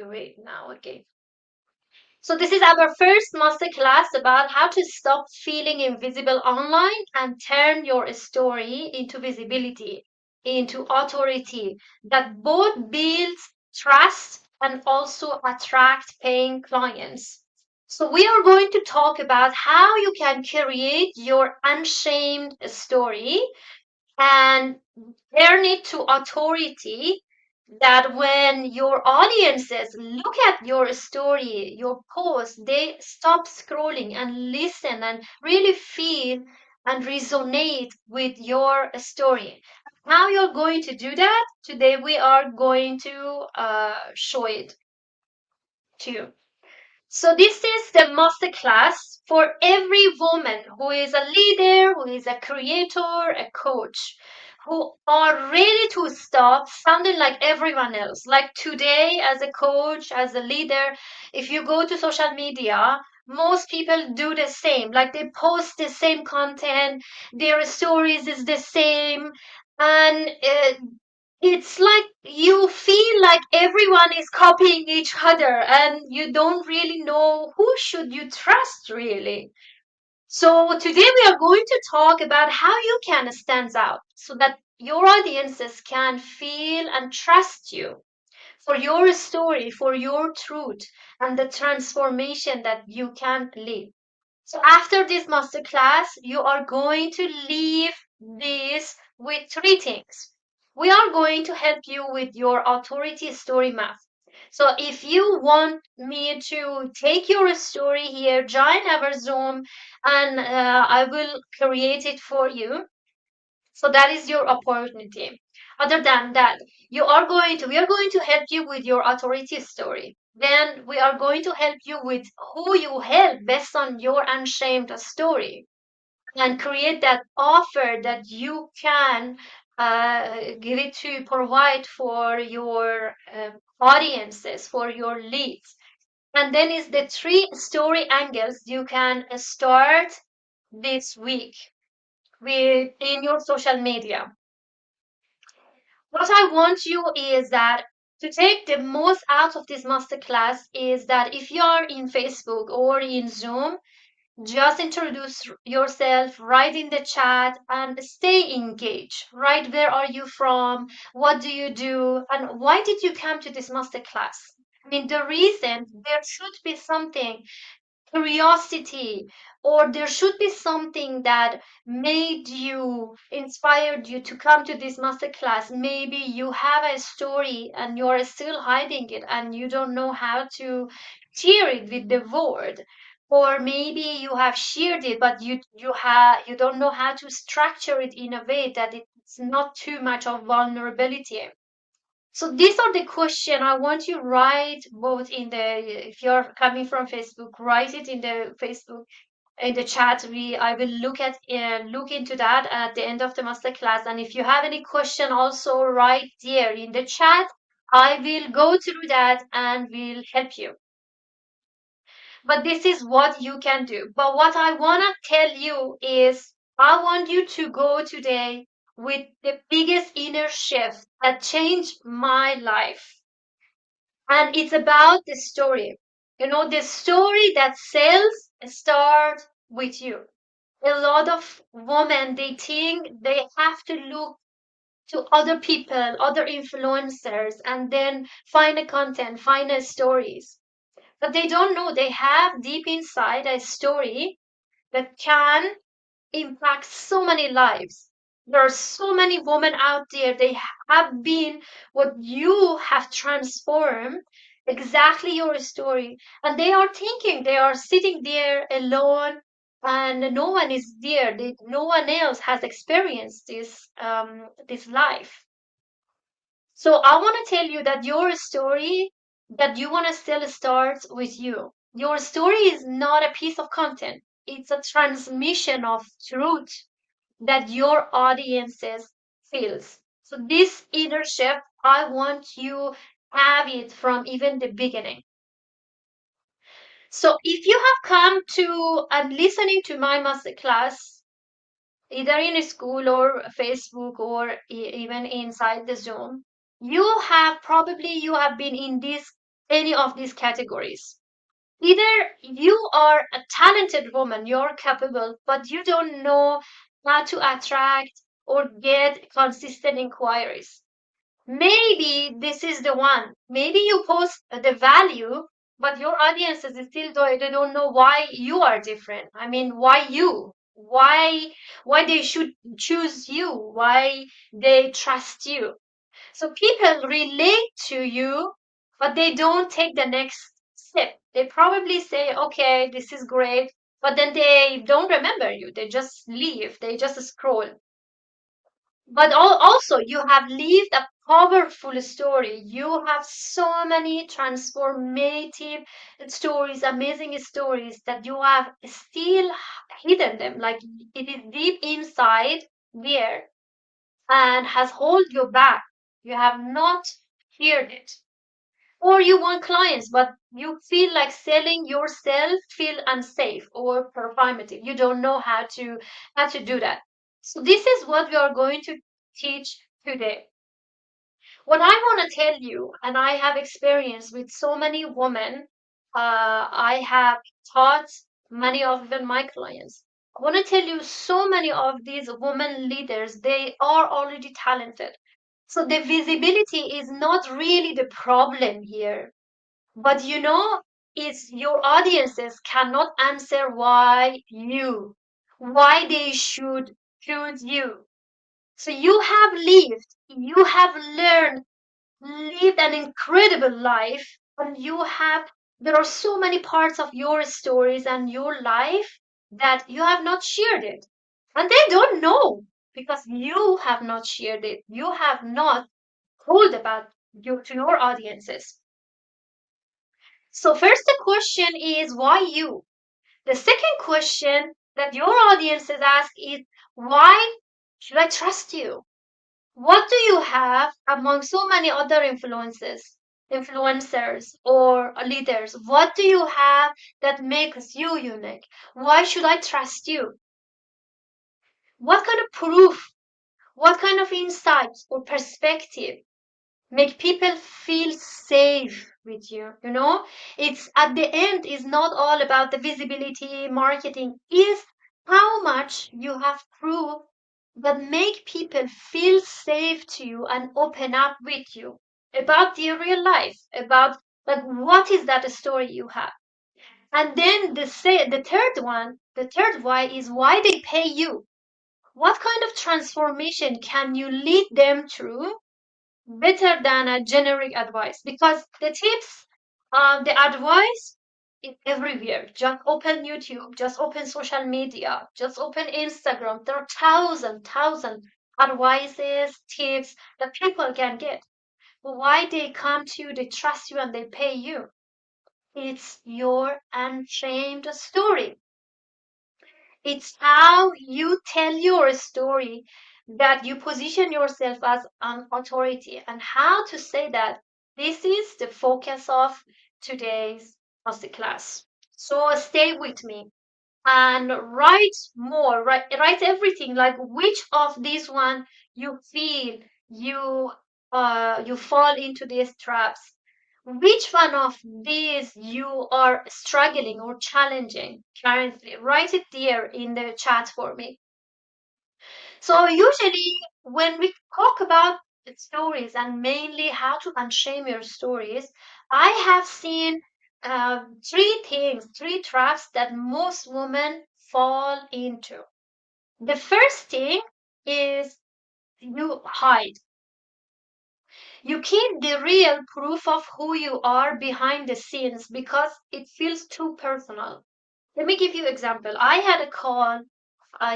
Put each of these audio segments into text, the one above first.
Wait now, okay. So this is our first masterclass about how to stop feeling invisible online and turn your story into visibility, into authority that both builds trust and also attract paying clients. So we are going to talk about how you can create your unshamed story and turn it to authority that when your audiences look at your story, your post, they stop scrolling and listen and really feel and resonate with your story. How you're going to do that? Today we are going to show it to you. So this is the master class for every woman who is a leader, who is a creator, a coach, who are ready to stop sounding like everyone else. Like today, as a coach, as a leader, if you go to social media, most people do the same. Like they post the same content, their stories is the same, and it's like you feel like everyone is copying each other and you don't really know who should you trust really. So today we are going to talk about how you can stand out so that your audiences can feel and trust you for your story, for your truth, and the transformation that you can lead. So after this masterclass, you are going to leave this with three things. We are going to help you with your authority story map. So if you want me to take your story here, join our Zoom and I will create it for you. So that is your opportunity. Other than that, we are going to help you with your authority story. Then we are going to help you with who you help based on your unshamed story and create that offer that you can give it to provide for your audiences, for your leads. And then is the three story angles you can start this week with in your social media. What I want you is that to take the most out of this masterclass is that if you are in Facebook or in Zoom, just introduce yourself, write in the chat, and stay engaged. Write where are you from, what do you do, and why did you come to this masterclass? I mean, the reason there should be something curiosity, or there should be something that made you inspired you to come to this masterclass. Maybe you have a story and you're still hiding it and you don't know how to share it with the world, or maybe you have shared it but you don't know how to structure it in a way that it's not too much of vulnerability. So these are the question I want you write both in the if you're coming from Facebook, write it in the Facebook in the chat. We I will look into that at the end of the master class. And if you have any question, also write there in the chat. I will go through that and will help you. But this is what you can do. But what I wanna tell you is I want you to go today with the biggest inner shift that changed my life. And it's about the story. You know, the story that sells start with you. A lot of women, they think they have to look to other people, other influencers, and then find a content, find a stories. But they don't know they have deep inside a story that can impact so many lives. There are so many women out there, they have been what you have transformed, exactly your story. And they are thinking they are sitting there alone and no one is there. No one else has experienced this life. So I want to tell you that your story that you want to tell starts with you. Your story is not a piece of content. It's a transmission of truth that your audiences feels. So this inner shift, I want you have it from even the beginning. So if you have come to and listening to my master class, either in a school or Facebook or even inside the Zoom, you have been in this any of these categories. Either you are a talented woman, you're capable, but you don't know how to attract or get consistent inquiries. Maybe this is the one. Maybe you post the value, but your audiences still they don't know why you are different. I mean, why you? Why they should choose you? Why they trust you? So people relate to you, but they don't take the next step. They probably say, okay, this is great, but then they don't remember you. They just leave, they just scroll. But also, you have lived a powerful story. You have so many transformative stories, amazing stories that you have still hidden them. Like it is deep inside there and has held you back. You have not heard it. Or you want clients, but you feel like selling yourself feel unsafe or performative. You don't know how to do that. So this is what we are going to teach today. What I want to tell you, and I have experience with so many women, I have taught many of even my clients. I want to tell you so many of these women leaders, they are already talented. So the visibility is not really the problem here. But it's your audiences cannot answer why they should choose you. So you have lived, you have lived an incredible life, and there are so many parts of your stories and your life that you have not shared it. And they don't know because you have not shared it. You have not told about you to your audiences. So first the question is why you? The second question that your audiences ask is why should I trust you? What do you have among so many other influencers or leaders? What do you have that makes you unique? Why should I trust you? What kind of proof? What kind of insights or perspective make people feel safe with you? It's at the end is not all about the visibility marketing, is how much you have proved that make people feel safe to you and open up with you about their real life, about like what is that story you have. And then the third why is why they pay you. What kind of transformation can you lead them through better than a generic advice? Because the tips, the advice is everywhere. Just open YouTube, just open social media, just open Instagram. There are thousand advices, tips that people can get. But why they come to you, they trust you, and they pay you? It's your unchained story. It's how you tell your story that you position yourself as an authority, and how to say that. This is the focus of today's masterclass. So stay with me and write everything, like which of these one you feel you fall into these traps, which one of these you are struggling or challenging currently. Write it there in the chat for me. So usually when we talk about stories and mainly how to unshame your stories, I have seen three traps that most women fall into. The first thing is you hide. You keep the real proof of who you are behind the scenes because it feels too personal. Let me give you an example. I had a call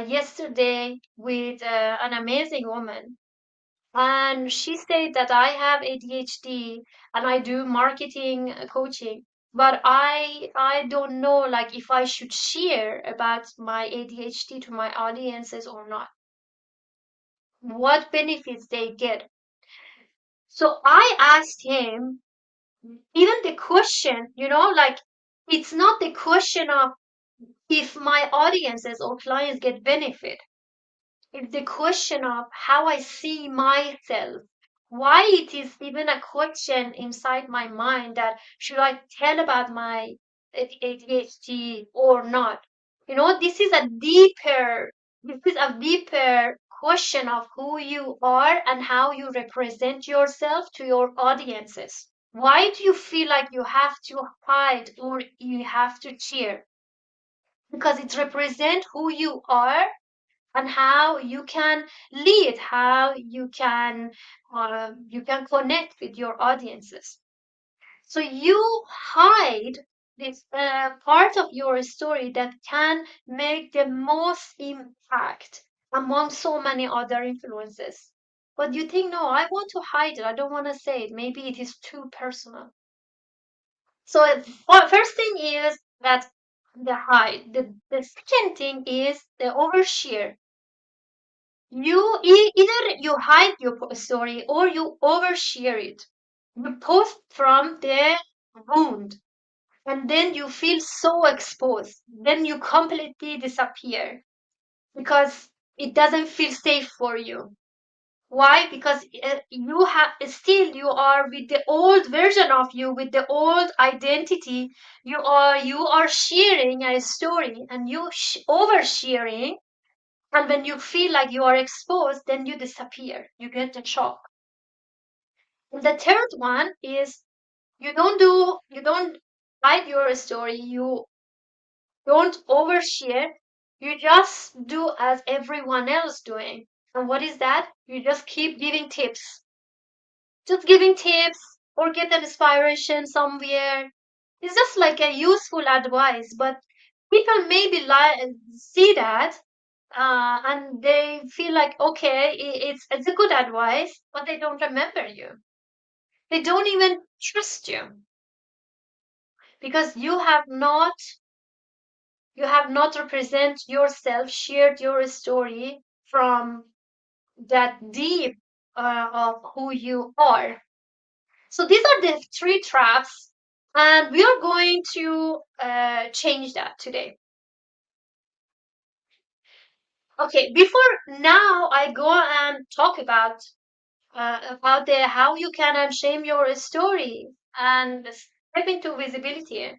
yesterday with an amazing woman, and she said that I have ADHD and I do marketing coaching, but I don't know like if I should share about my ADHD to my audiences or not. What benefits they get. So I asked him, even the question, like it's not the question of if my audiences or clients get benefit. It's the question of how I see myself. why it is even a question inside my mind that should I tell about my ADHD or not? This is a deeper question of who you are and how you represent yourself to your audiences. Why do you feel like you have to hide or you have to cheer? Because it represents who you are and how you can lead, how you can connect with your audiences. So you hide this part of your story that can make the most impact among so many other influences. But you think, no, I want to hide it. I don't want to say it. Maybe it is too personal. So first thing is that the hide. The second thing is the overshare. Either you hide your story or you overshare it. You post from the wound and then you feel so exposed. Then you completely disappear because it doesn't feel safe for you. Why? Because you are with the old version of you, with the old identity. You are sharing a story and you oversharing, and when you feel like you are exposed, then you disappear. You get the shock. And the third one is you don't hide your story. You don't overshare. You just do as everyone else doing. And what is that? You just keep giving tips. Just giving tips or get an inspiration somewhere. It's just like a useful advice, but people maybe see that and they feel like okay, it's a good advice, but they don't remember you. They don't even trust you because you have not represent yourself, shared your story from that deep of who you are. So these are the three traps, and we are going to change that today. Okay, before now I go and talk about the how you can unshame your story and step into visibility.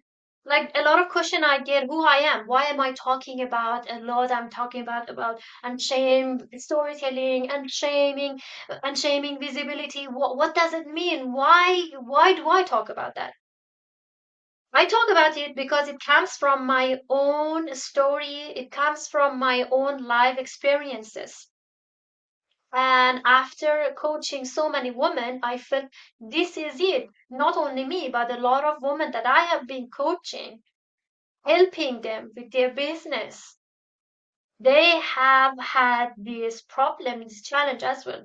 Like a lot of question I get, who I am, why am I talking about a lot? I'm talking about unshame storytelling, unshaming visibility. What does it mean? Why do I talk about that? I talk about it because it comes from my own story. It comes from my own life experiences. And after coaching so many women, I felt this is it. Not only me, but a lot of women that I have been coaching, helping them with their business. They have had this problem, this challenge as well.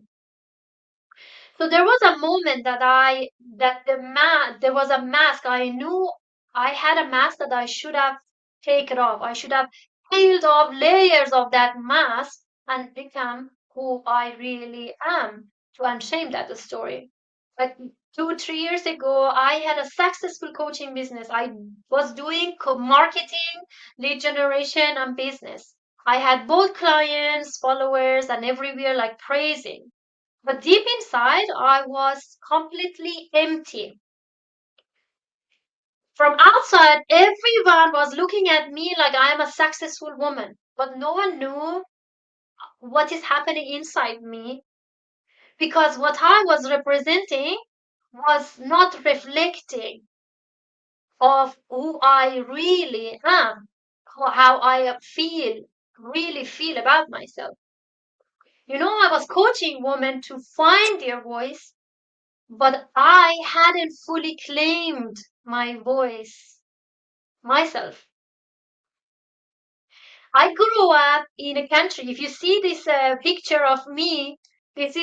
So there was a moment there was a mask. I knew I had a mask that I should have taken off. I should have peeled off layers of that mask and become who I really am to unshame that story. Like 2, 3 years ago, I had a successful coaching business. I was doing marketing, lead generation, and business. I had both clients, followers, and everywhere like praising. But deep inside, I was completely empty. From outside, everyone was looking at me like I am a successful woman, but no one knew what is happening inside me because what I was representing was not reflecting of who I really am, how I really feel about myself. I was coaching women to find their voice, but I hadn't fully claimed my voice myself. I grew up in a country. If you see this picture of me, this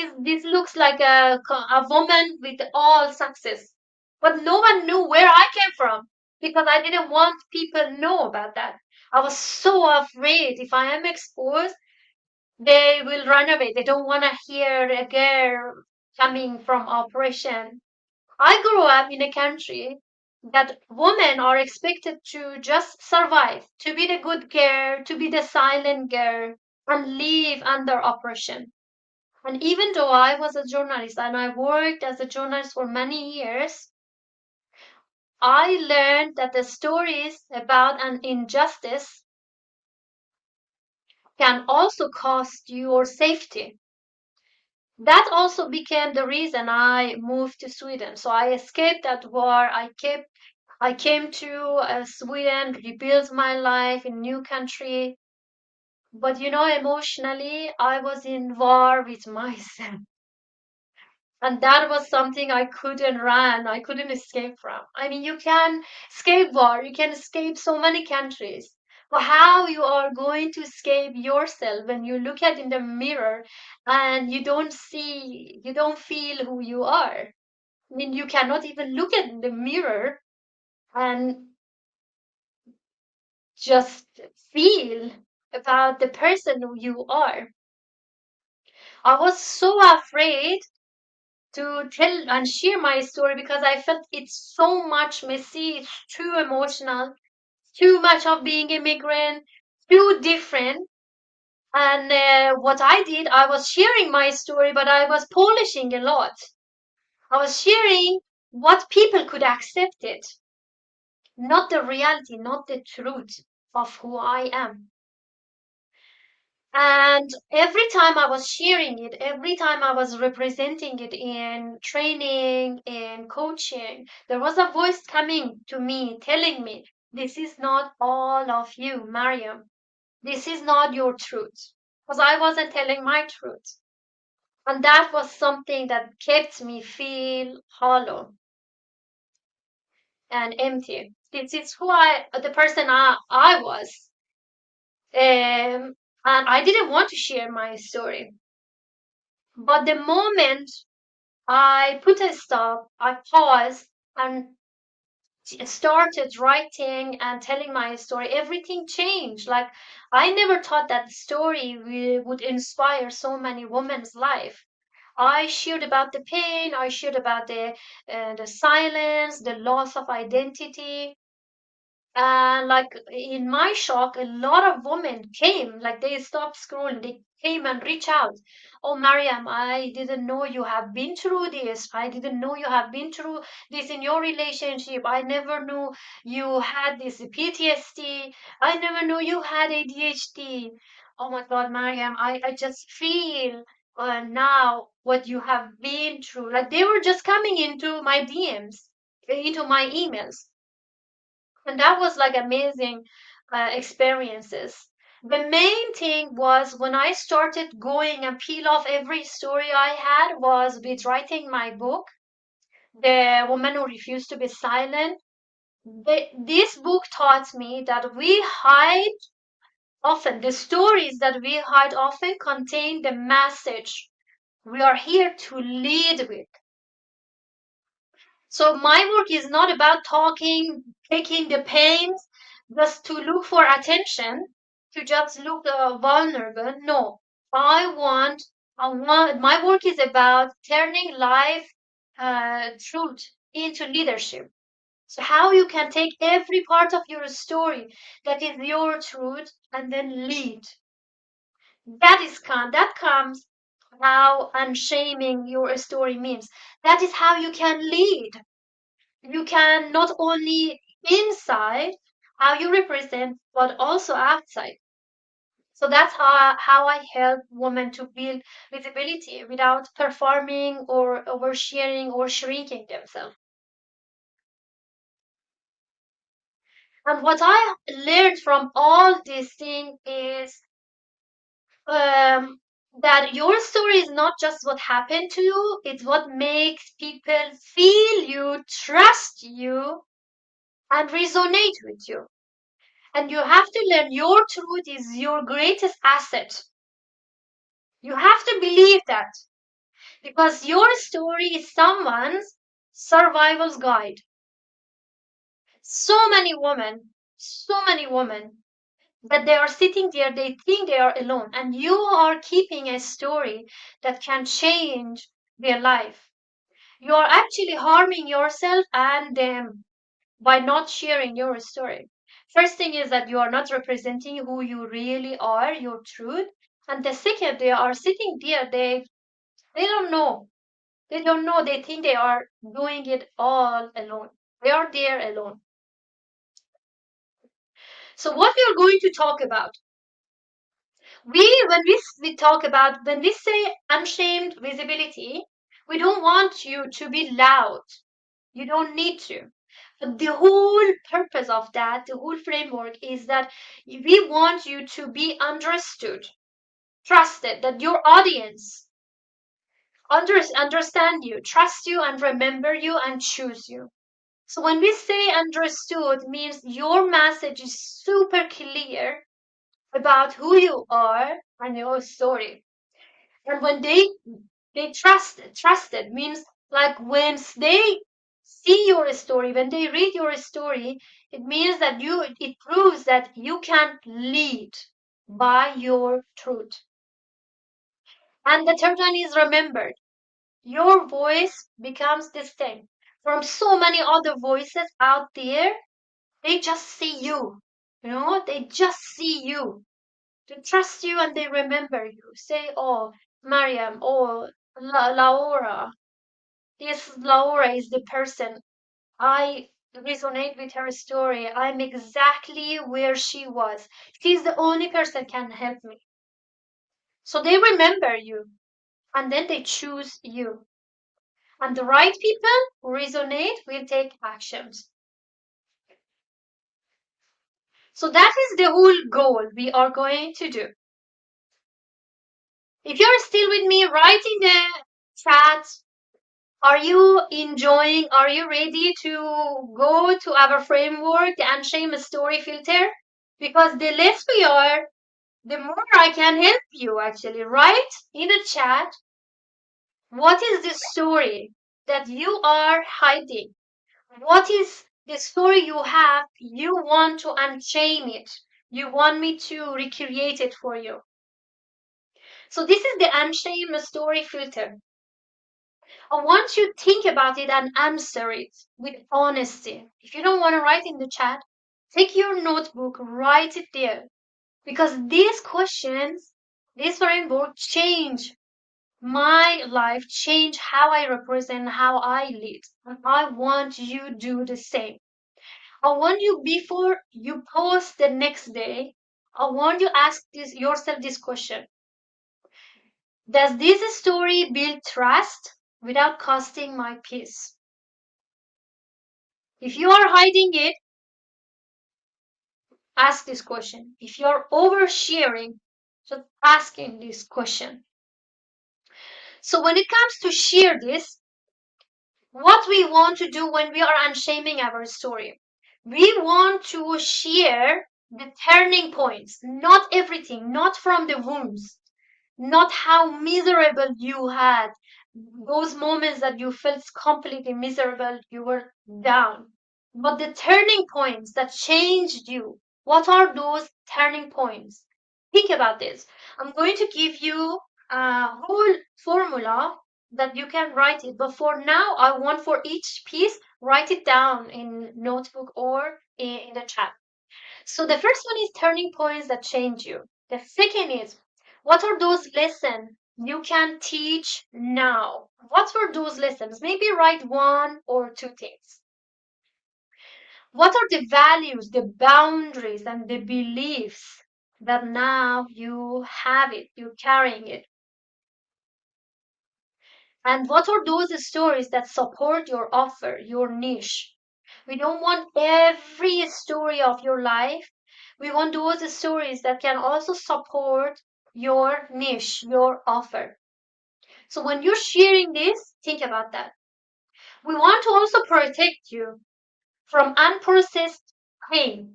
looks like a woman with all success, but no one knew where I came from because I didn't want people to know about that. I was so afraid if I am exposed, they will run away. They don't want to hear a girl coming from oppression. I grew up in a country that women are expected to just survive, to be the good girl, to be the silent girl, and live under oppression. And even though I was a journalist and I worked as a journalist for many years, I learned that the stories about an injustice can also cost your safety. That also became the reason I moved to Sweden. So I escaped that war. I came to Sweden, rebuilt my life in new country. But emotionally, I was in war with myself. And that was something I couldn't run, I couldn't escape from. I mean, you can escape war, you can escape so many countries. But how you are going to escape yourself when you look at in the mirror and you don't feel who you are. I mean, you cannot even look at the mirror and just feel about the person who you are. I was so afraid to tell and share my story because I felt it's so much messy, it's too emotional, too much of being immigrant, too different. And what I did, I was sharing my story, but I was polishing a lot. I was sharing what people could accept it, not the reality, not the truth of who I am. And every time I was sharing it, every time I was representing it in training, in coaching, there was a voice coming to me telling me, this is not all of you, Mariam. This is not your truth. Because I wasn't telling my truth. And that was something that kept me feel hollow and empty. This is the person I was. And I didn't want to share my story. But the moment I put a stop, I paused and started writing and telling my story. Everything changed. Like, I never thought that the story would inspire so many women's life. I shared about the pain. I shared about the silence, the loss of identity, and like in my shock, a lot of women came, like they stopped scrolling, they came and reached out. Oh, Mariam, I didn't know you have been through this. I didn't know you have been through this in your relationship. I never knew you had this PTSD. I never knew you had ADHD. Oh my God, Mariam, I just feel now what you have been through. Like they were just coming into my DMs, into my emails, and that was like amazing experiences. The main thing was when I started going and peel off every story I had was with writing my book, The Woman Who Refused to Be Silent. This book taught me that we hide often, the stories that we hide often contain the message we are here to lead with. So my work is not about talking, taking the pains just to look for attention, to just look vulnerable. No, my work is about turning life truth into leadership. So how you can take every part of your story that is your truth and then lead. That comes how unshaming your story means. That is how you can lead. You can not only inside how you represent but also outside. So that's how I help women to build visibility without performing or oversharing or shrinking themselves. And what I learned from all these things is um, that your story is not just what happened to you, it's what makes people feel you, trust you, and resonate with you. And you have to learn your truth is your greatest asset. You have to believe that because your story is someone's survival's guide. So many women that they are sitting there, they think they are alone, and you are keeping a story that can change their life. You are actually harming yourself and them by not sharing your story. First thing is that you are not representing who you really are, your truth. And the second, they are sitting there, They don't know. They don't know. They think they are doing it all alone. They are there alone. So what we are going to talk about, we talk about, when we say unshamed visibility, we don't want you to be loud. You don't need to. But the whole purpose of that, the whole framework is that we want you to be understood, trusted, that your audience understand you, trust you, and remember you and choose you. So when we say understood, means your message is super clear about who you are and your story. And when they trusted means like when they see your story, when they read your story, it means that it proves that you can lead by your truth. And the third one is remembered. Your voice becomes distinct from so many other voices out there. They just see you. They just see you. They trust you and they remember you. Say, oh, Mariam, oh, Laura. This Laura is the person. I resonate with her story. I'm exactly where she was. She's the only person can help me. So they remember you and then they choose you. And the right people who resonate will take actions. So that is the whole goal we are going to do. If you're still with me, write in the chat. Are you enjoying? Are you ready to go to our framework, the Unshame Story Filter? Because the less we are, the more I can help you actually. Write in the chat, what is the story that you are hiding? What is the story you have? You want to unshame it. You want me to recreate it for you. So this is the Unshame Story Filter. I want you to think about it and answer it with honesty. If you don't want to write in the chat, take your notebook, write it there. Because these questions, this framework change my life, change how I represent, how I lead. And I want you to do the same. I want you, before you post the next day, I want you to ask yourself this question. Does this story build trust without costing my peace? If you are hiding it, ask this question. If you're oversharing, just asking this question. So when it comes to share this, what we want to do when we are unshaming our story, we want to share the turning points, not everything, not from the wounds, not how miserable you had, those moments that you felt completely miserable, you were down. But the turning points that changed you, what are those turning points? Think about this. I'm going to give you a whole formula that you can write it. But for now, I want for each piece, write it down in notebook or in the chat. So the first one is turning points that change you. The second is, what are those lessons you can teach now? What were those lessons? Maybe write one or two things. What are the values, the boundaries, and the beliefs that now you have it, you're carrying it? And what are those stories that support your offer, your niche? We don't want every story of your life. We want those stories that can also support your niche, your offer. So when you're sharing this, think about that. We want to also protect you from unprocessed pain.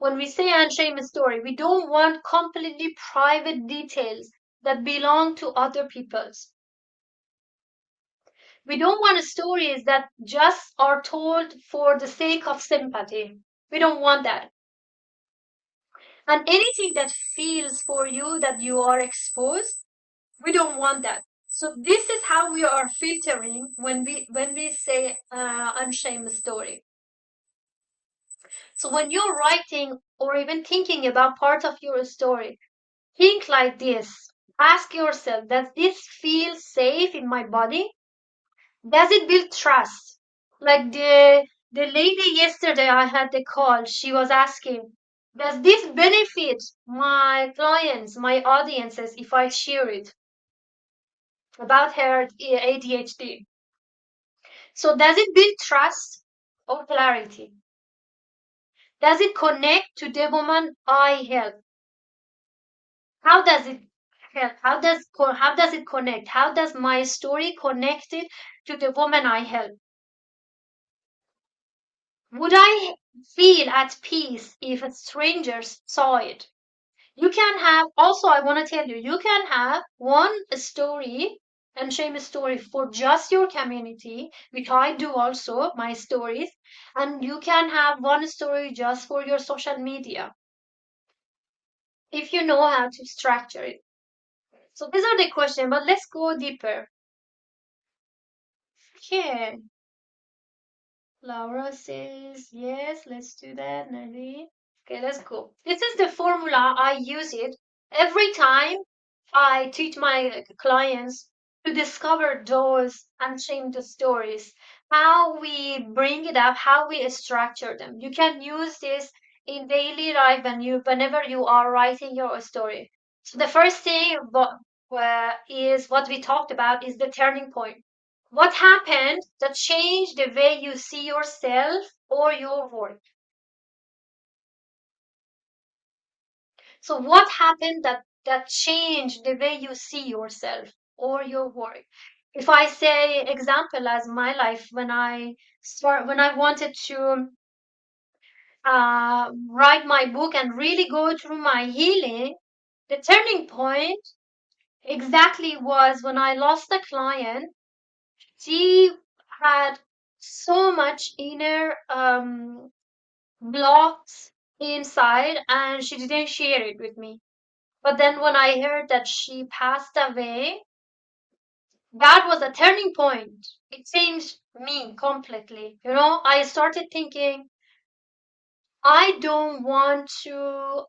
When we say unshame story, we don't want completely private details that belong to other people's. We don't want stories that just are told for the sake of sympathy. We don't want that. And anything that feels for you that you are exposed, we don't want that. So this is how we are filtering when we say unshame story. So when you're writing or even thinking about part of your story, think like this. Ask yourself, does this feel safe in my body? Does it build trust? Like the lady yesterday I had the call, she was asking, does this benefit my clients, my audiences if I share it about her ADHD? So does it build trust or clarity? Does it connect to the woman I help? How does it help? How does it connect? How does my story connect it to the woman I help? Would I feel at peace if strangers saw it? You can have, also, I want to tell you, you can have one story and shame story for just your community, which I do also, my stories, and you can have one story just for your social media if you know how to structure it. So these are the questions, but let's go deeper. Okay, Laura says yes, let's do that, Nadine. Okay, let's go. This is the formula. I use it every time I teach my clients to discover those unchained stories, how we bring it up, how we structure them. You can use this in daily life whenever you are writing your story. So the first thing is what we talked about is the turning point. What happened that changed the way you see yourself or your work? So what happened that changed the way you see yourself or your work? If I say example as my life when I wanted to write my book and really go through my healing, the turning point exactly was when I lost a client. She had so much inner blocks inside and she didn't share it with me. But then when I heard that she passed away, that was a turning point. It changed me completely. I started thinking, I don't want to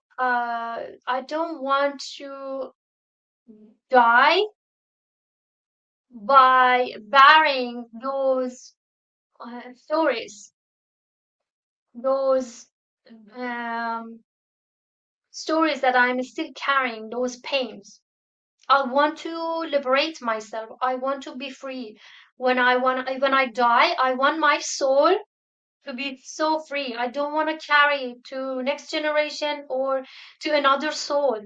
die by burying those stories, those um, stories that I'm still carrying, those pains. I want to liberate myself. I want to be free. When I die, I want my soul to be so free. I don't want to carry it to next generation or to another soul.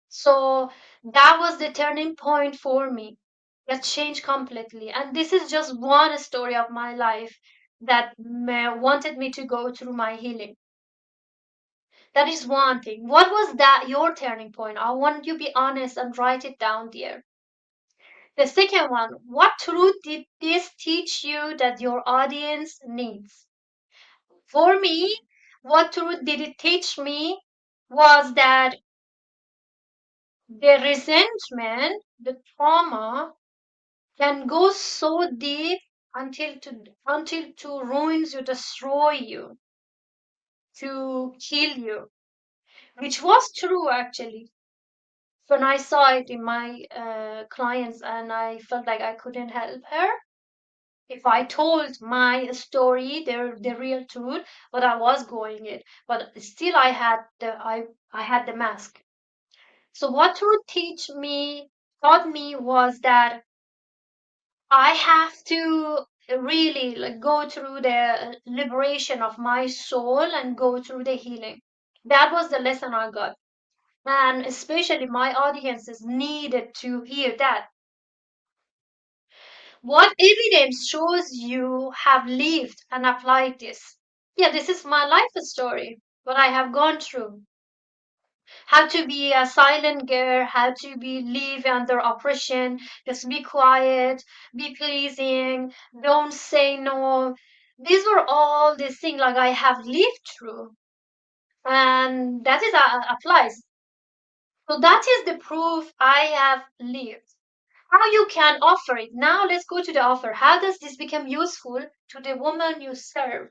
So that was the turning point for me. That changed completely. And this is just one story of my life that wanted me to go through my healing. That is one thing. What was that your turning point? I want you to be honest and write it down there. The second one, what truth did this teach you that your audience needs? For me, what truth did it teach me was that the resentment, the trauma can go so deep until to ruins you, destroy you, to kill you, which was true actually. When I saw it in my clients and I felt like I couldn't help her, if I told my story, the real truth, what I was going it, but still I had the mask. So what truth taught me was that I have to really like go through the liberation of my soul and go through the healing. That was the lesson I got. And especially my audiences needed to hear that. What evidence shows you have lived and applied this? Yeah, this is my life story, what I have gone through. How to be a silent girl, how to be live under oppression, just be quiet, be pleasing, don't say no. These were all these things like I have lived through, and that is applies. So that is the proof I have lived. How you can offer it. Now let's go to the offer. How does this become useful to the woman you serve?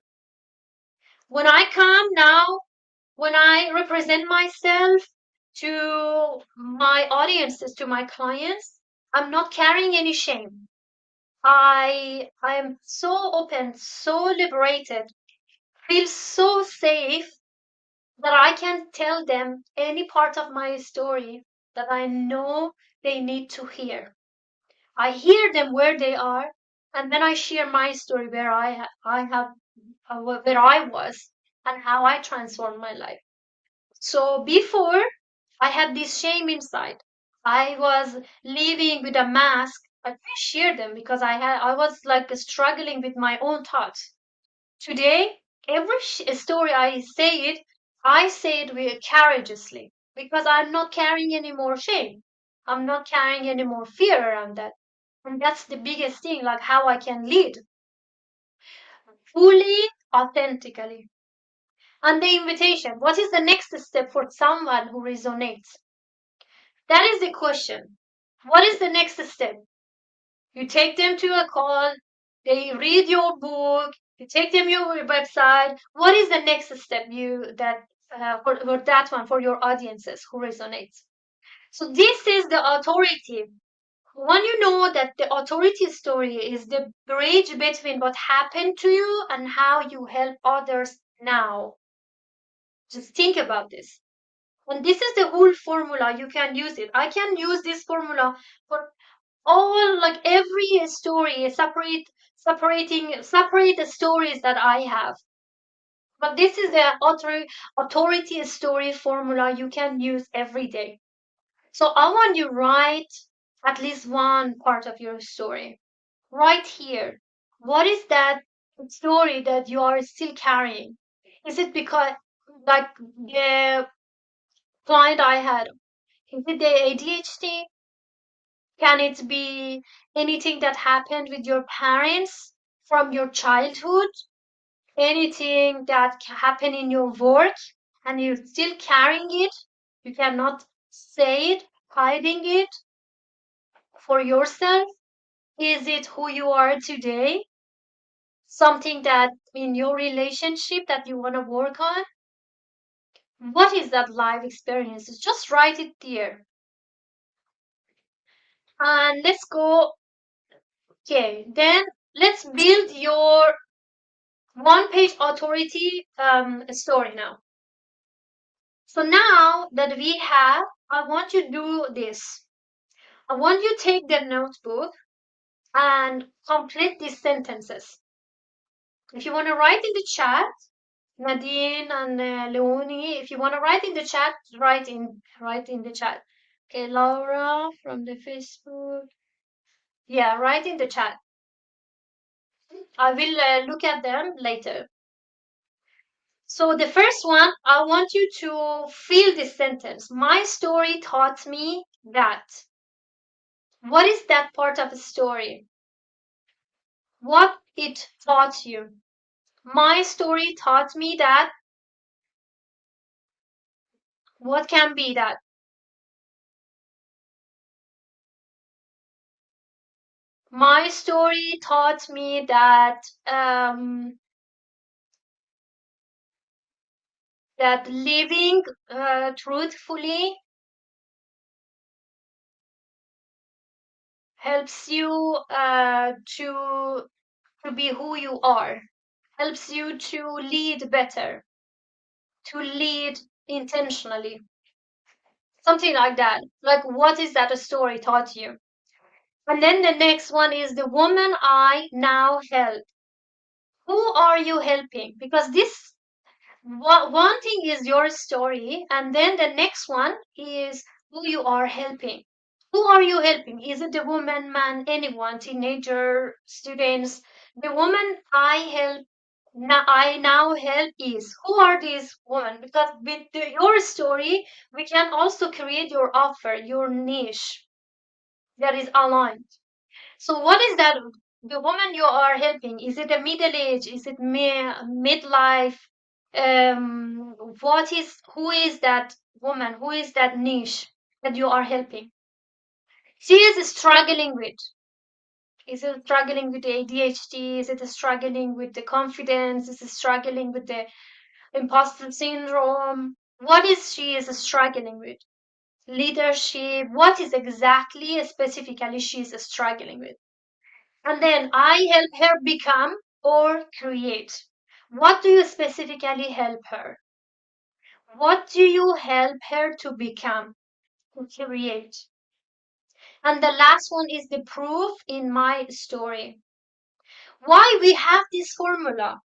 When I come now, when I represent myself to my audiences, to my clients, I'm not carrying any shame. I am so open, so liberated, feel so safe that I can tell them any part of my story that I know they need to hear. I hear them where they are, and then I share my story where I have where I was and how I transformed my life. So before I had this shame inside. I was living with a mask. I couldn't share them because I was like struggling with my own thoughts. Today, every story I say it with courageously because I'm not carrying any more shame. I'm not carrying any more fear around that. And that's the biggest thing, like how I can lead fully, authentically. And the invitation, what is the next step for someone who resonates? That is the question. What is the next step? You take them to a call, they read your book, you take them to your website. What is the next step for that one for your audiences who resonates? So this is the authority. When you know that the authority story is the bridge between what happened to you and how you help others now. Just think about this. And this is the whole formula. You can use it. I can use this formula for all, like every story, separate the stories that I have. But this is the authority story formula you can use every day. So I want you write at least one part of your story right here. What is that story that you are still carrying? Is it because, like the client I had, is it the ADHD? Can it be anything that happened with your parents from your childhood? Anything that happened in your work and you're still carrying it? You cannot say it, hiding it for yourself? Is it who you are today? Something that in your relationship that you want to work on? What is that life experience? Just write it there. And let's go. Okay, then let's build your one page authority story now. So now that we have, I want you to do this. I want you to take the notebook and complete these sentences. If you want to write in the chat, Nadine and Leonie, if you want to write in the chat, write in the chat. Okay, Laura from the Facebook. Yeah, write in the chat. I will look at them later. So the first one, I want you to feel this sentence. My story taught me that. What is that part of a story? What it taught you? My story taught me that. What can be that? My story taught me that that living truthfully helps you to be who you are, helps you to lead better, to lead intentionally, something like that. Like, what is that a story taught you? And then the next one is the woman I now help. Who are you helping? Because this one thing is your story, and then the next one is who you are helping. Who are you helping? Is it the woman, man, anyone, teenager, students? The woman I now help is who are these women? Because with your story, we can also create your offer, your niche that is aligned. So, what is that? The woman you are helping? Is it a middle age? Is it midlife? Who is that woman? Who is that niche that you are helping? She is struggling with. Is it struggling with the ADHD? Is it struggling with the confidence? Is it struggling with the imposter syndrome? What is she is struggling with? leadership, what is exactly specifically she's struggling with. And then I help her become or create. What do you specifically help her? What do you help her to become, to create? And the last one is the proof in my story. Why we have this formula?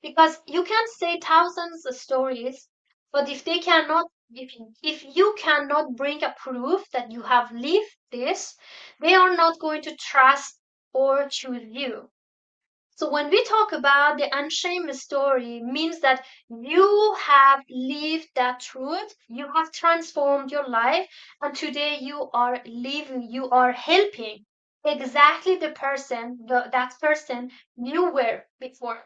Because you can say thousands of stories, but if you cannot bring a proof that you have lived this, they are not going to trust or choose you. So when we talk about the unshamed story, means that you have lived that truth, you have transformed your life, and today you are living, you are helping exactly that person you were before.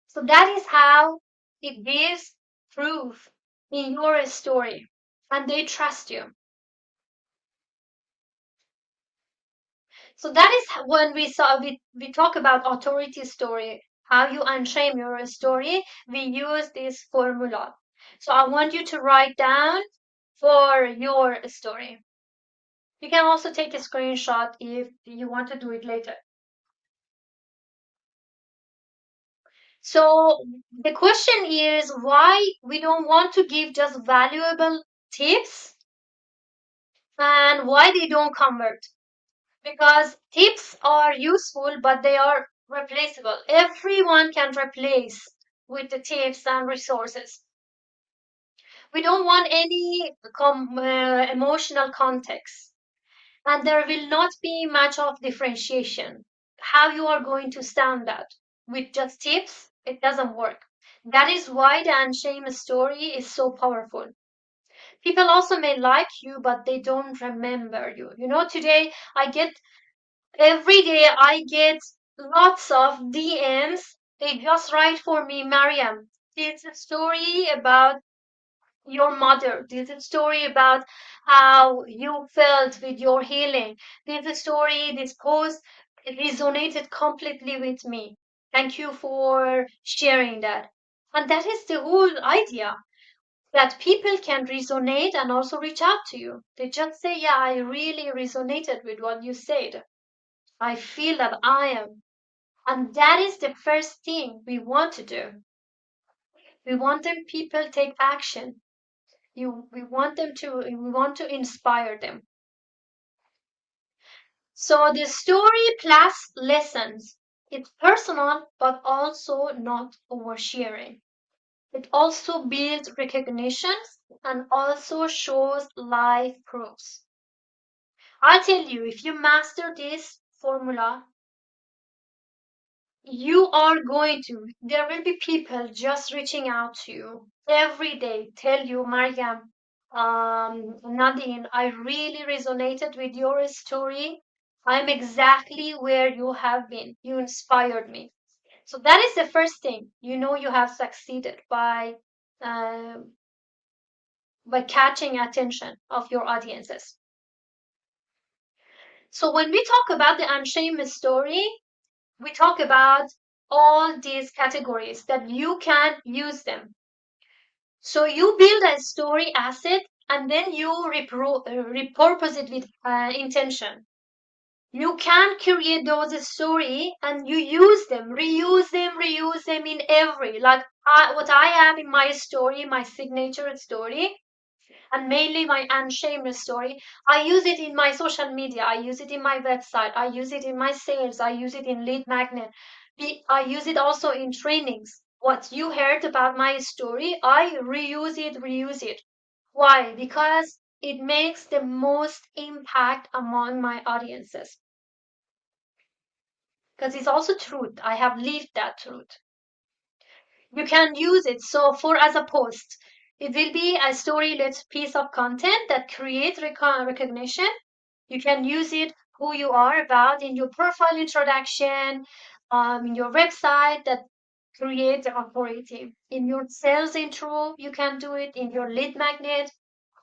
So that is how it gives proof in your story, and they trust you. So that is when we talk about authority story, how you unshame your story. We use this formula. So I want you to write down for your story. You can also take a screenshot if you want to do it later. So the question is why we don't want to give just valuable tips and why they don't convert. Because tips are useful, but they are replaceable. Everyone can replace with the tips and resources. We don't want any emotional context, and there will not be much of differentiation. How you are going to stand that with just tips, it doesn't work. That is why the Unshame story is so powerful. People also may like you, but they don't remember you. You know, today every day I get lots of DMs. They just write for me, Mariam. It's a story about your mother. This is a story about how you felt with your healing. This is a story, this post it resonated completely with me. Thank you for sharing that. And that is the whole idea that people can resonate and also reach out to you. They just say, yeah, I really resonated with what you said. I feel that I am. And that is the first thing we want to do. We want them people take action. We want to inspire them. So the story plus lessons. It's personal, but also not oversharing. It also builds recognition and also shows life proofs. I'll tell you, if you master this formula, you are going to, there will be people just reaching out to you every day, tell you, Mariam, Nadine, I really resonated with your story. I'm exactly where you have been. You inspired me. So that is the first thing. You know you have succeeded uh, by catching attention of your audiences. So when we talk about the Unshamed story, we talk about all these categories that you can use them. So you build a story asset and then you repurpose it with intention. You can create those story and you use them, reuse them in every like what I have in my story, my signature story and mainly my unshamed story. I use it in my social media, I use it in my website, I use it in my sales, I use it in lead magnet. I use it also in trainings. What you heard about my story, I reuse it. Why? Because it makes the most impact among my audiences. Because it's also truth. I have lived that truth. You can use it so for as a post it will be a story-led piece of content that creates recognition. You can use it who you are about in your profile introduction, in your website that creates authority in your sales intro. You can do it in your lead magnet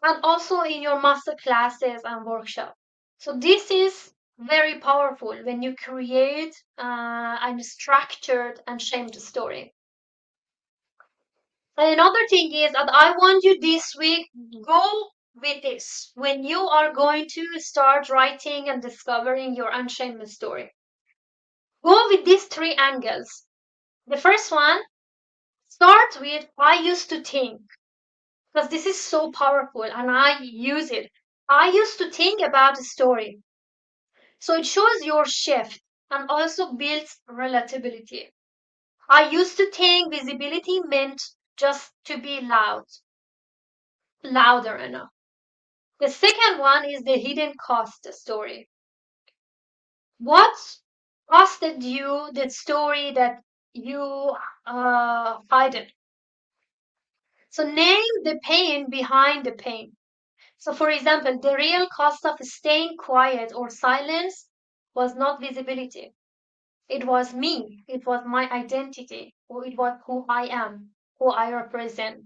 and also in your master classes and workshop. So this is very powerful when you create a structured and shamed story. And another thing is that I want you this week go with this when you are going to start writing and discovering your unshamed story. Go with these three angles. The first one, start with I used to think, because this is so powerful and I use it. I used to think about a story. So it shows your shift and also builds relatability. I used to think visibility meant just to be loud, louder enough. The second one is the hidden cost story. What costed you the story that you hide it? So name the pain behind the pain. So for example, the real cost of staying quiet or silence was not visibility. It was me. It was my identity. Or it was who I am, who I represent.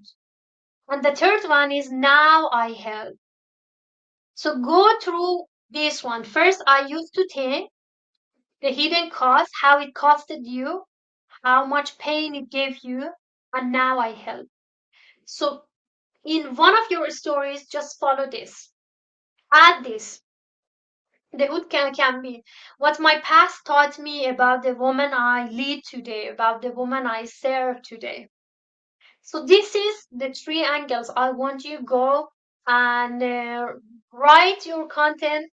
And the third one is now I help. So go through this one. First, I used to think the hidden cost, how it costed you, how much pain it gave you, and now I help. So in one of your stories, just follow this. Add this. The hood can be what my past taught me about the woman I lead today, about the woman I serve today. So this is the three angles. I want you go and write your content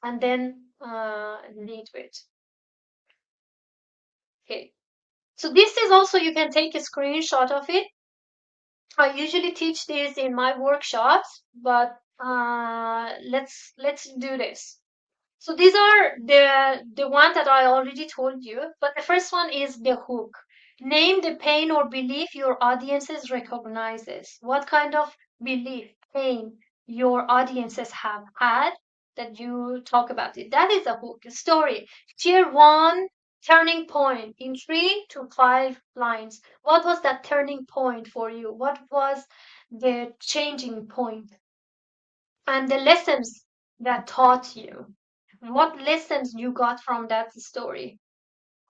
and then lead with. Okay. So this is also you can take a screenshot of it. I usually teach this in my workshops, but let's do this. So these are the one that I already told you, but the first one is the hook. Name the pain or belief your audiences recognizes. What kind of belief, pain your audiences have had that you talk about it. That is a hook, a story. Share one turning point in 3 to 5 lines. What was that turning point for you? What was the changing point? And the lessons that taught you, what lessons you got from that story.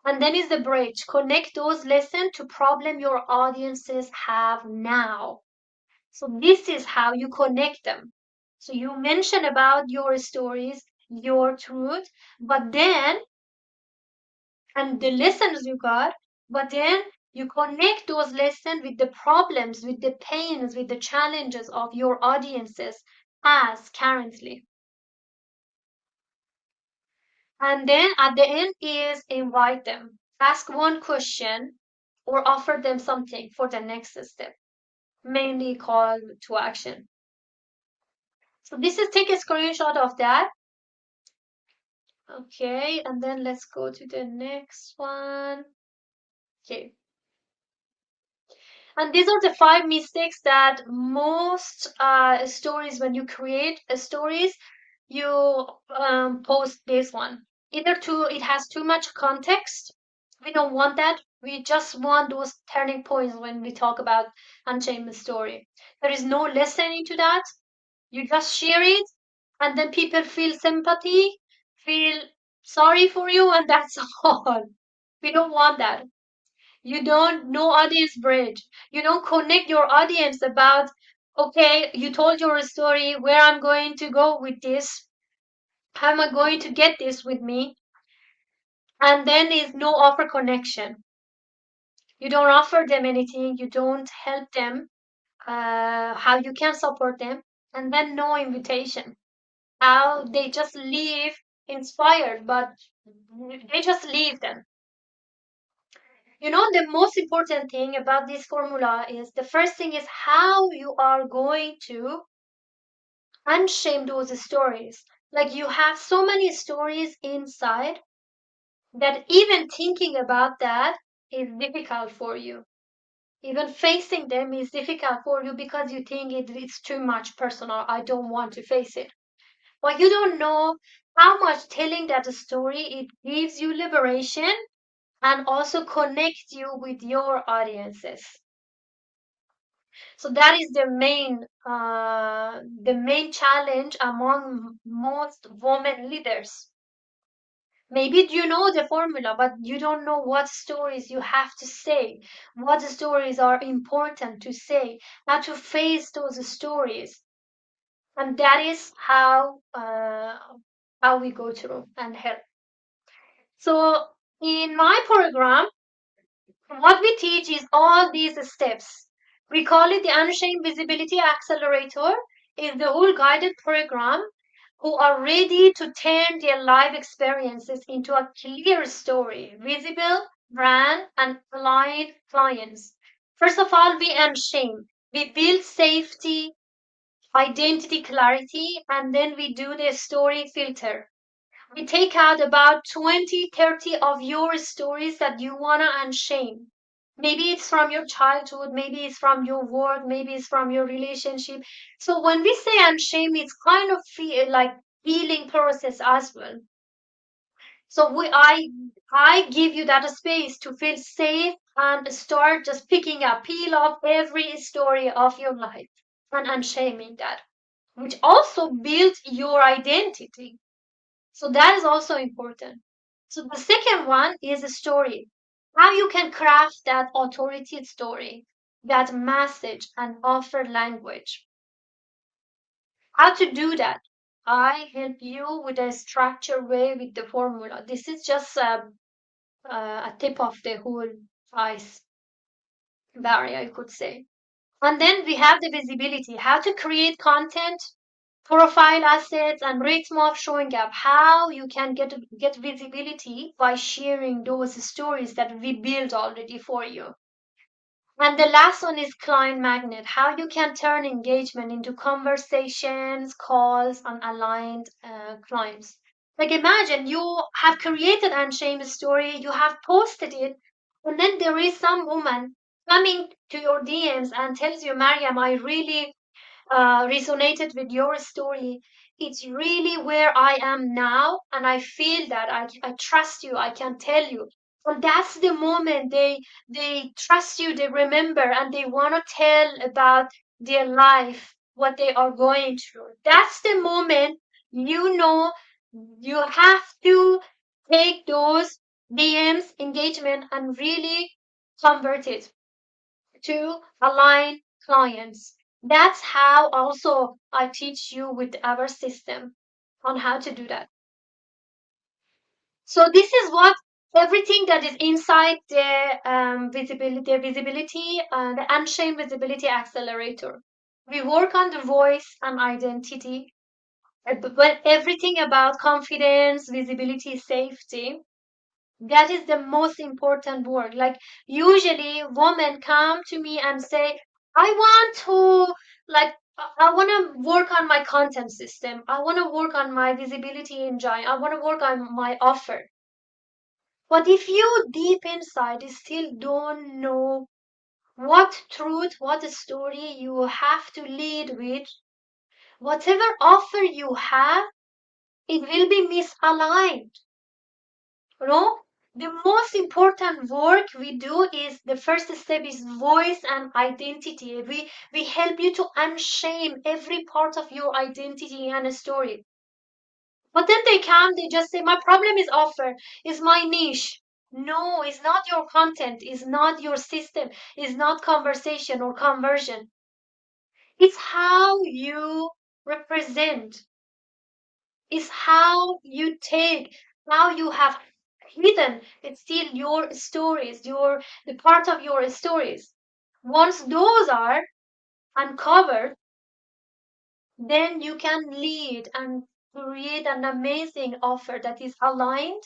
And then is the bridge, connect those lessons to problem your audiences have now. So this is how you connect them. So you mention about your stories, your truth, but then and the lessons you got, but then you connect those lessons with the problems, with the pains, with the challenges of your audiences as currently. And then at the end is invite them. Ask one question or offer them something for the next step. Mainly call to action. So this is take a screenshot of that. Okay, and then let's go to the next one. Okay. And these are the 5 mistakes that most stories, when you create stories, you post this one. Either it has too much context. We don't want that. We just want those turning points when we talk about Unchained story. There is no lesson into that. You just share it, and then people feel sympathy, feel sorry for you, and that's all. We don't want that. You don't no audience bridge. You don't connect your audience about, okay, you told your story, where I'm going to go with this, how am I going to get this with me, and then is no offer connection. You don't offer them anything, you don't help them, how you can support them, and then no invitation, how they just leave inspired, but they just leave them. You know, the most important thing about this formula is the first thing is how you are going to unshame those stories. Like you have so many stories inside that even thinking about that is difficult for you. Even facing them is difficult for you because you think it's too much personal. I don't want to face it. But you don't know how much telling that story it gives you liberation and also connect you with your audiences. So that is the main challenge among most women leaders. Maybe you know the formula, but you don't know what stories you have to say, what stories are important to say, how to face those stories. And that is how we go through and help. So in my program, what we teach is all these steps. We call it the Unashamed Visibility Accelerator. Is the whole guided program who are ready to turn their life experiences into a clear story, visible brand and aligned clients. First of all, we unshame. We build safety, identity clarity, and then we do the story filter. We take out about 20, 30 of your stories that you want to unshame. Maybe it's from your childhood, maybe it's from your work, maybe it's from your relationship. So when we say unshame, it's kind of like healing process as well. So I give you that space to feel safe and start just picking up, peel off every story of your life and unshaming that, which also builds your identity. So that is also important. So the second one is a story. How you can craft that authority story, that message and offer language. How to do that? I help you with a structured way with the formula. This is just a tip of the whole ice barrier, I could say. And then we have the visibility, how to create content, profile assets, and rhythm of showing up. How you can get visibility by sharing those stories that we built already for you. And the last one is client magnet, how you can turn engagement into conversations, calls, and aligned clients. Like imagine you have created Unshamed story, you have posted it, and then there is some woman coming to your DMs and tells you, Mariam, I really resonated with your story. It's really where I am now, and I feel that I trust you. I can tell you, and that's the moment they trust you. They remember, and they want to tell about their life, what they are going through. That's the moment you know you have to take those DMs engagement and really convert it to align clients. That's how also I teach you with our system on how to do that. So this is what everything that is inside the visibility, the Unchained Visibility Accelerator. We work on the voice and identity, but everything about confidence, visibility, safety. That is the most important work. Like usually women come to me and say, I want to like I want to work on my content system. I want to work on my visibility engine. I want to work on my offer. But if you deep inside still don't know what truth, what story you have to lead with, whatever offer you have, it will be misaligned. You know, the most important work we do is the first step is voice and identity. We help you to unshame every part of your identity and a story. But then they come, they just say, my problem is offer, is my niche. No, it's not your content, it's not your system, it's not conversation or conversion. It's how you represent, is how you take, how you have hidden. It's still your stories, your the part of your stories. Once those are uncovered, then you can lead and create an amazing offer that is aligned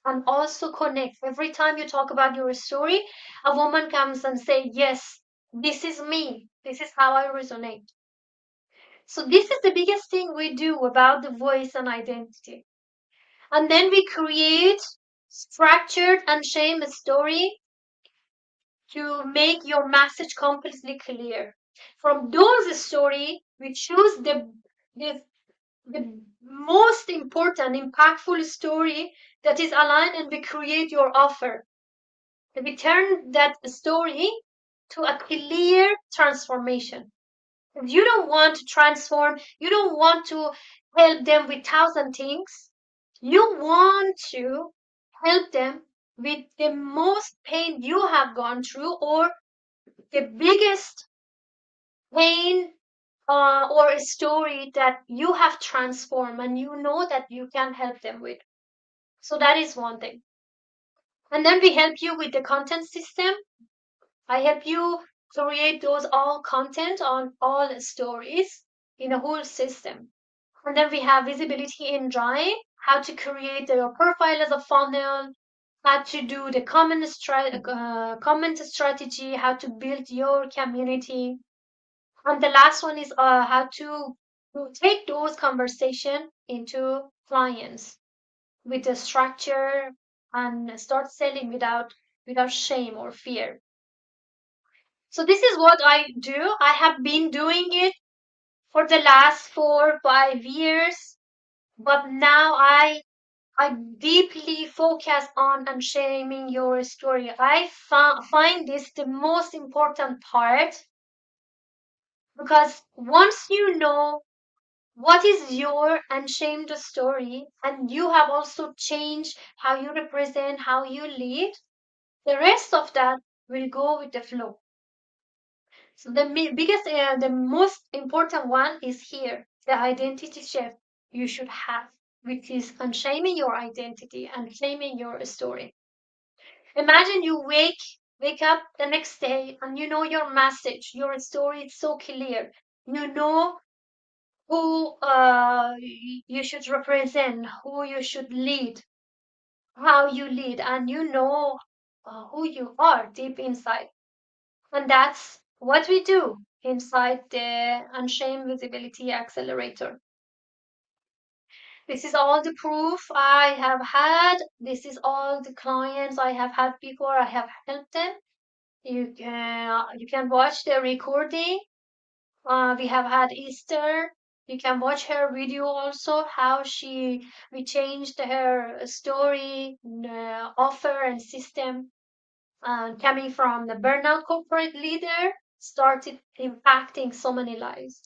and also connect. Every time you talk about your story, a woman comes and say, yes, this is me. This is how I resonate. So this is the biggest thing we do about the voice and identity. And then we create structured and shame story to make your message completely clear. From those story, we choose the, the most important, impactful story that is aligned, and we create your offer. And we turn that story to a clear transformation. If you don't want to transform, you don't want to help them with thousand things. You want to help them with the most pain you have gone through or the biggest pain or a story that you have transformed and you know that you can help them with. So that is one thing. And then we help you with the content system. I help you create those all content on all stories in a whole system. And then we have visibility engine, how to create your profile as a funnel, how to do the comment strategy, how to build your community. And the last one is how to take those conversation into clients with the structure and start selling without shame or fear. So this is what I do. I have been doing it for the last 4 5 years, but now I deeply focus on unshaming your story. I find this the most important part because once you know what is your unshamed story and you have also changed how you represent, how you lead, the rest of that will go with the flow. So biggest, the most important one is here, the identity shift you should have, which is unshaming your identity and claiming your story. Imagine you wake up the next day and you know your message, your story is so clear. You know who you should represent, who you should lead, how you lead, and you know who you are deep inside. And that's what we do inside the Unshame Visibility Accelerator. This is all the proof I have had. This is all the clients I have had before. I have helped them. You can watch the recording. We have had Easter. You can watch her video also, how we changed her story, offer and system, coming from the burnout corporate leader, started impacting so many lives.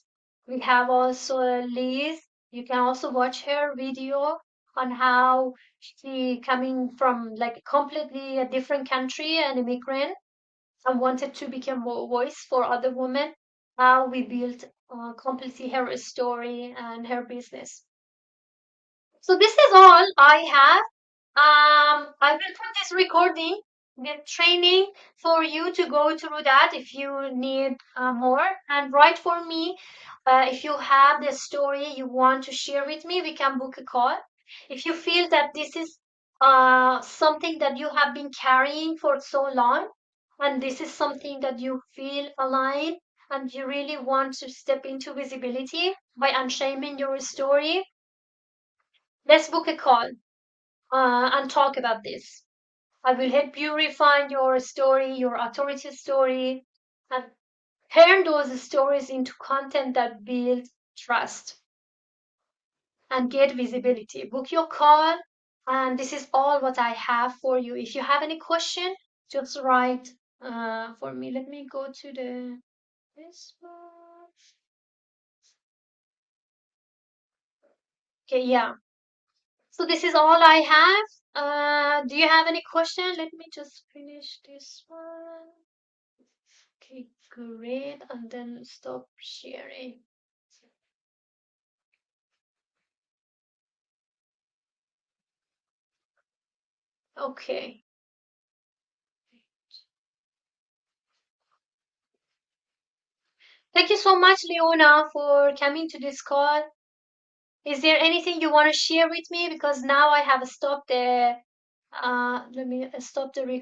We have also Liz. You can also watch her video on how she coming from like completely a different country, an immigrant, and wanted to become a voice for other women. How we built completely her story and her business. So this is all I have. I will put this recording, the training for you to go through that if you need more. And write for me if you have the story you want to share with me. We can book a call. If you feel that this is something that you have been carrying for so long, and this is something that you feel aligned, and you really want to step into visibility by unshaming your story, let's book a call and talk about this. I will help you refine your story, your authority story, and turn those stories into content that builds trust and get visibility. Book your call, and this is all what I have for you. If you have any question, just write for me. Let me go to this one. Okay, yeah. So this is all I have. Do you have any question? Let me just finish this one. Okay, great. And then stop sharing. Okay. Thank you so much, Leona, for coming to this call. Is there anything you want to share with me? Because now I have stopped let me stop the recording.